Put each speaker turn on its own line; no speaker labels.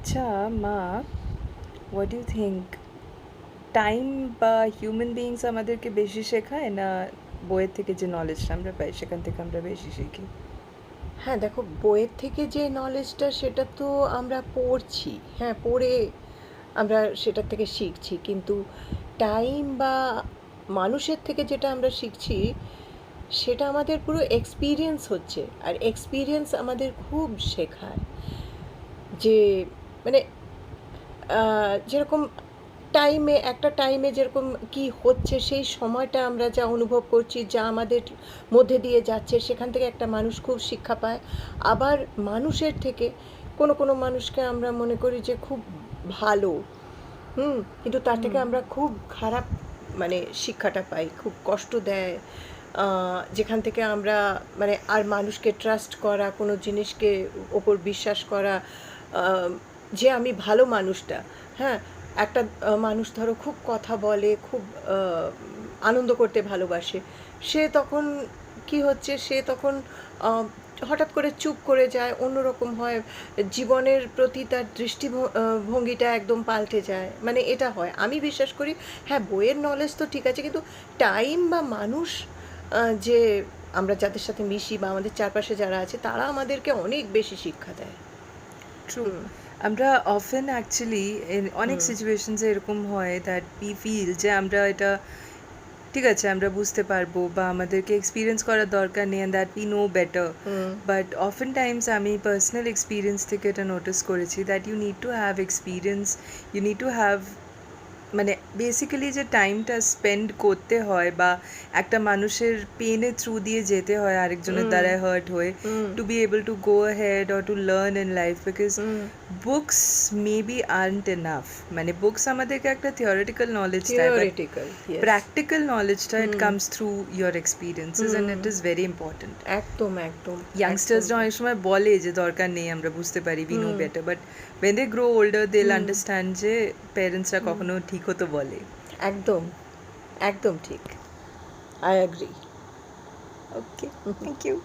আচ্ছা মা, what do you think, time বা হিউম্যান বিইংস আমাদেরকে বেশি শেখায় না বইয়ের থেকে যে নলেজটা আমরা পাই সেখান থেকে আমরা বেশি শিখি?
হ্যাঁ, দেখো, বইয়ের থেকে যে নলেজটা সেটা তো আমরা পড়ছি, হ্যাঁ, পড়ে আমরা সেটার থেকে শিখছি, কিন্তু টাইম বা মানুষের থেকে যেটা আমরা শিখছি সেটা আমাদের পুরো এক্সপিরিয়েন্স হচ্ছে, আর এক্সপিরিয়েন্স আমাদের খুব শেখায়। যে মানে যেরকম একটা টাইমে যেরকম কি হচ্ছে সেই সময়টা আমরা যা অনুভব করছি, যা আমাদের মধ্যে দিয়ে যাচ্ছে, সেখান থেকে একটা মানুষ খুব শিক্ষা পায়। আবার মানুষের থেকে কোনো কোনো মানুষকে আমরা মনে করি যে খুব ভালো, কিন্তু তার থেকে আমরা খুব খারাপ শিক্ষাটা পাই, খুব কষ্ট দেয়। যেখান থেকে আমরা আর মানুষকে ট্রাস্ট করা, কোনো জিনিসকে ওপর বিশ্বাস করা, আহ, যে আমি ভালো মানুষটা, হ্যাঁ, একটা মানুষ ধরো খুব কথা বলে, খুব আনন্দ করতে ভালোবাসে, সে তখন কি হচ্ছে, সে তখন আহ, হঠাৎ করে চুপ করে যায়, অন্যরকম হয়, জীবনের প্রতি তার দৃষ্টিভঙ্গিটা একদম পাল্টে যায়, এটা হয় আমি বিশ্বাস করি। হ্যাঁ, বইয়ের নলেজ তো ঠিক আছে, কিন্তু টাইম বা মানুষ, যে আমরা যাদের সাথে মিশি বা আমাদের চারপাশে যারা আছে, তারা আমাদেরকে অনেক বেশি শিক্ষা দেয়।
ট্রু।
হুম।
আমরা অফেন অ্যাকচুয়ালি অনেক
হুম।
সিচুয়েশনসে এরকম হয় দ্যাট উই ফিল যে আমরা এটা ঠিক আছে আমরা বুঝতে পারবো বা আমাদেরকে এক্সপিরিয়েন্স করার দরকার নেই, and that we know better.
Hmm.
But often times আমি পার্সোনাল এক্সপিরিয়েন্স থেকে এটা নোটিস করেছি that you need to have experience, you need to have মানে বেসিক্যালি যে টাইমটা স্পেন্ড করতে হয় বা একটা মানুষের পেনের থ্রু দিয়ে যেতে হয় আরেকজনের
হুম।
দ্বারা হার্ট হয়ে,
hmm.
To be able to go ahead or to learn in life, because
hmm.
books maybe aren't enough. মানে বুকস আমাদেরকে একটা theoretical knowledge দেয়, but
থিওরিটিক্যাল, ইয়েস।
practical knowledge-টা it
hmm.
comes through your experiences, and
hmm.
it is very important.
একদম, একদম, একদম
ইয়াংস্টার্সরা
তাই।
অনেক সময় বলে যে দরকার নেই, আমরা বুঝতে পারি, we know
hmm.
better, but when they grow older they'll
hmm.
understand যে প্যারেন্টসরা
হুম।
কখনো ঠিক হতো বলে।
একদম, একদম ঠিক। I agree.
Okay, thank you.